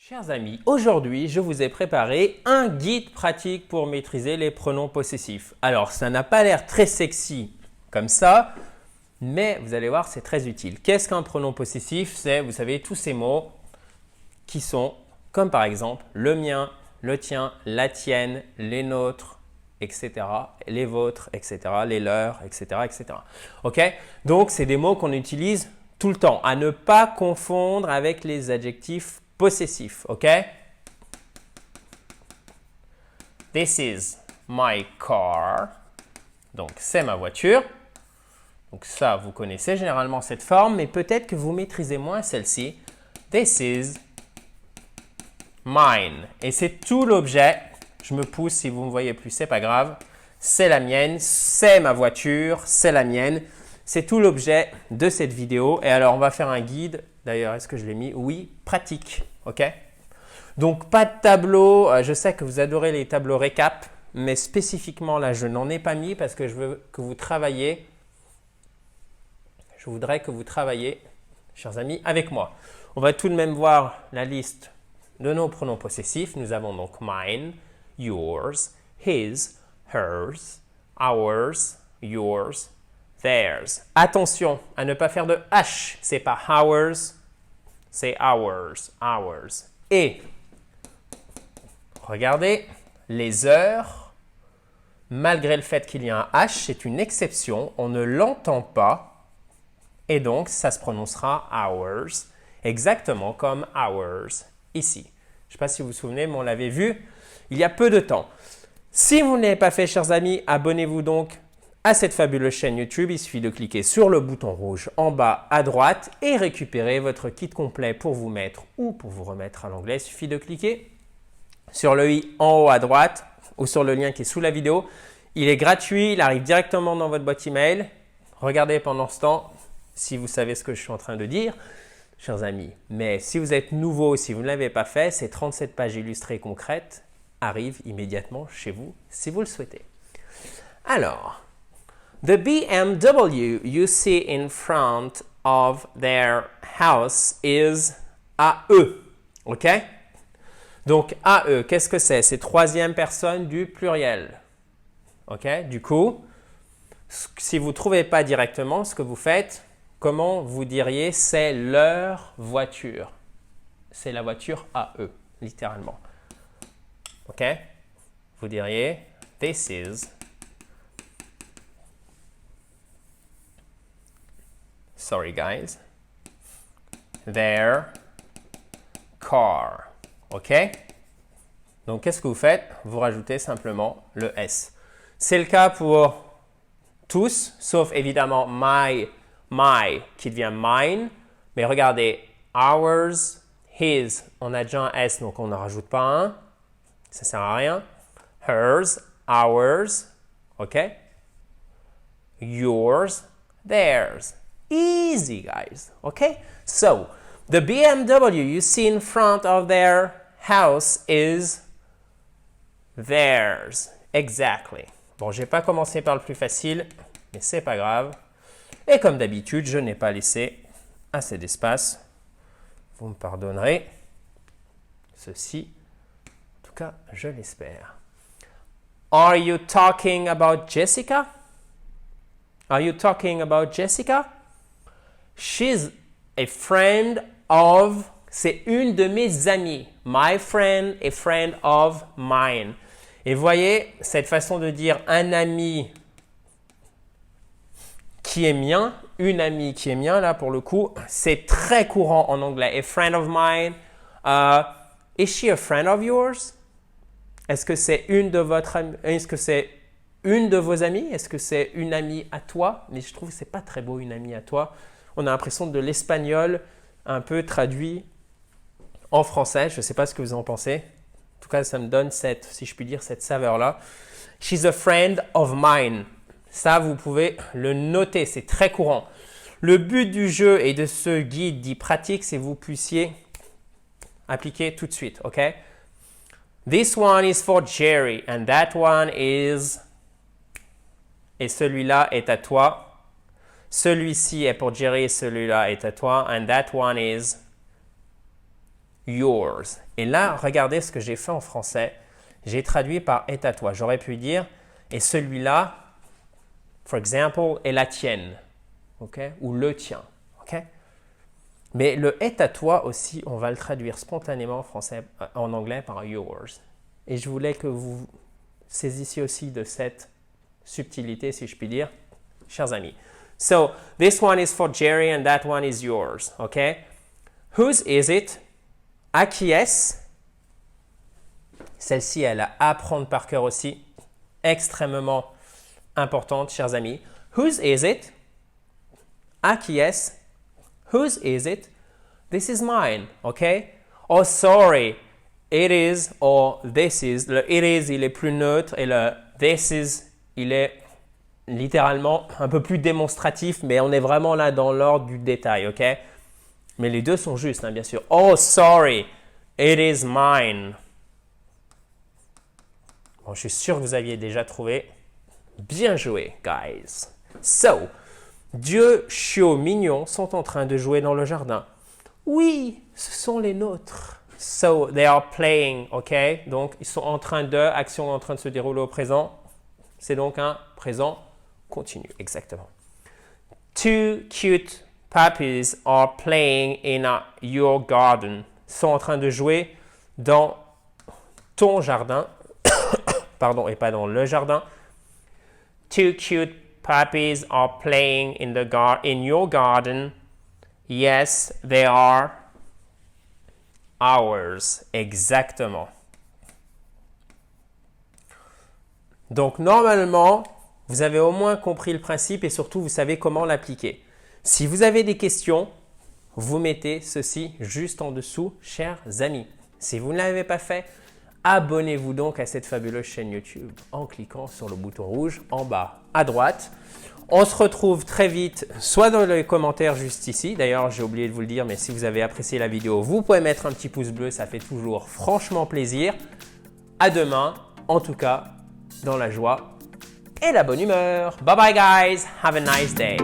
Chers amis, aujourd'hui, je vous ai préparé un guide pratique pour maîtriser les pronoms possessifs. Alors, ça n'a pas l'air très sexy comme ça, mais vous allez voir, c'est très utile. Qu'est-ce qu'un pronom possessif? C'est, vous savez, tous ces mots qui sont, comme par exemple, le mien, le tien, la tienne, les nôtres, etc., les vôtres, etc., les leurs, etc., etc. Ok? Donc, c'est des mots qu'on utilise tout le temps, à ne pas confondre avec les adjectifs possessif, ok? This is my car. Donc, c'est ma voiture. Donc, ça, vous connaissez généralement cette forme, mais peut-être que vous maîtrisez moins celle-ci. This is mine. Et c'est tout l'objet. Je me pousse, si vous ne me voyez plus, c'est pas grave. C'est la mienne, c'est ma voiture, c'est la mienne. C'est tout l'objet de cette vidéo. Et alors, on va faire un guide. D'ailleurs, est-ce que je l'ai mis? Oui, pratique. OK? Donc, pas de tableau. Je sais que vous adorez les tableaux récap, mais spécifiquement là, je n'en ai pas mis parce que je veux que vous travailliez. Je voudrais que vous travailliez, chers amis, avec moi. On va tout de même voir la liste de nos pronoms possessifs. Nous avons donc mine, yours, his, hers, ours, yours, theirs. Attention à ne pas faire de H. C'est pas ours, c'est ours, ours. Et regardez, les heures, malgré le fait qu'il y a un H, c'est une exception. On ne l'entend pas. Et donc, ça se prononcera hours, exactement comme hours ici. Je ne sais pas si vous vous souvenez, mais on l'avait vu il y a peu de temps. Si vous ne l'avez pas fait, chers amis, abonnez-vous donc à cette fabuleuse chaîne YouTube. Il suffit de cliquer sur le bouton rouge en bas à droite et récupérer votre kit complet pour vous mettre ou pour vous remettre à l'anglais. Il suffit de cliquer sur le i en haut à droite ou sur le lien qui est sous la vidéo. Il est gratuit, il arrive directement dans votre boîte email. Regardez pendant ce temps si vous savez ce que je suis en train de dire, chers amis. Mais si vous êtes nouveau, si vous ne l'avez pas fait, ces 37 pages illustrées concrètes arrivent immédiatement chez vous si vous le souhaitez. Alors, the BMW you see in front of their house is AE. OK? Donc, AE, qu'est-ce que c'est? C'est troisième personne du pluriel. OK? Du coup, si vous ne trouvez pas directement ce que vous faites, comment vous diriez c'est leur voiture? C'est la voiture AE, littéralement. OK? Vous diriez this is sorry guys, their car. OK? Donc, qu'est-ce que vous faites? Vous rajoutez simplement le S. C'est le cas pour tous, sauf évidemment my qui devient mine. Mais regardez, ours, his, on a déjà un S, donc on ne rajoute pas un. Ça ne sert à rien. Hers, ours, OK? Yours, theirs. Easy, guys, OK? So, the BMW you see in front of their house is theirs. Exactly. Bon, je n'ai pas commencé par le plus facile, mais c'est pas grave. Et comme d'habitude, je n'ai pas laissé assez d'espace. Vous me pardonnerez ceci. En tout cas, je l'espère. Are you talking about Jessica? Are you talking about Jessica? She's a friend of... C'est une de mes amies. My friend, a friend of mine. Et voyez, cette façon de dire un ami qui est mien, une amie qui est mien, là pour le coup, c'est très courant en anglais. A friend of mine. Is she a friend of yours? Est-ce que c'est une de votre amie? Est-ce que c'est une de vos amies? Est-ce que c'est une amie à toi? Mais je trouve que c'est pas très beau, une amie à toi. On a l'impression de l'espagnol un peu traduit en français. Je ne sais pas ce que vous en pensez. En tout cas, ça me donne cette, si je puis dire, cette saveur-là. She's a friend of mine. Ça, vous pouvez le noter, c'est très courant. Le but du jeu et de ce guide dit pratique, c'est que vous puissiez appliquer tout de suite, OK? This one is for Jerry and that one is... Et celui-là est à toi. Celui-ci est pour Jerry et celui-là est à toi. And that one is... yours. Et là, regardez ce que j'ai fait en français. J'ai traduit par est à toi. J'aurais pu dire, et celui-là, for example, est la tienne, okay? Ou le tien. Okay? Mais le est à toi aussi, on va le traduire spontanément en anglais par yours. Et je voulais que vous saisissiez aussi de cette subtilité, si je puis dire, chers amis. So, this one is for Jerry and that one is yours, okay? Whose is it? À qui est-ce? Celle-ci, elle a à apprendre par cœur aussi, extrêmement importante, chers amis. Whose is it? À qui est-ce? Whose is it? This is mine, okay? Oh, sorry, it is or this is. Le it is, il est plus neutre et le this is, il est littéralement un peu plus démonstratif, mais on est vraiment là dans l'ordre du détail, ok? Mais les deux sont justes, hein, bien sûr. Oh, sorry, it is mine. Bon, je suis sûr que vous aviez déjà trouvé. Bien joué, guys. So, Dieu, chiot, mignon sont en train de jouer dans le jardin. Oui, ce sont les nôtres. So, they are playing, ok? Donc, ils sont en train de, action en train de se dérouler au présent. C'est donc un présent continu, exactement. Two cute puppies are playing in your garden. Sont en train de jouer dans ton jardin. Pardon, et pas dans le jardin. Two cute puppies are playing in your garden. Yes, they are ours. Exactement. Donc, normalement, vous avez au moins compris le principe et surtout, vous savez comment l'appliquer. Si vous avez des questions, vous mettez ceci juste en dessous, chers amis. Si vous ne l'avez pas fait, abonnez-vous donc à cette fabuleuse chaîne YouTube en cliquant sur le bouton rouge en bas à droite. On se retrouve très vite, soit dans les commentaires juste ici. D'ailleurs, j'ai oublié de vous le dire, mais si vous avez apprécié la vidéo, vous pouvez mettre un petit pouce bleu, ça fait toujours franchement plaisir. À demain, en tout cas, dans la joie et la bonne humeur. Bye bye guys, have a nice day.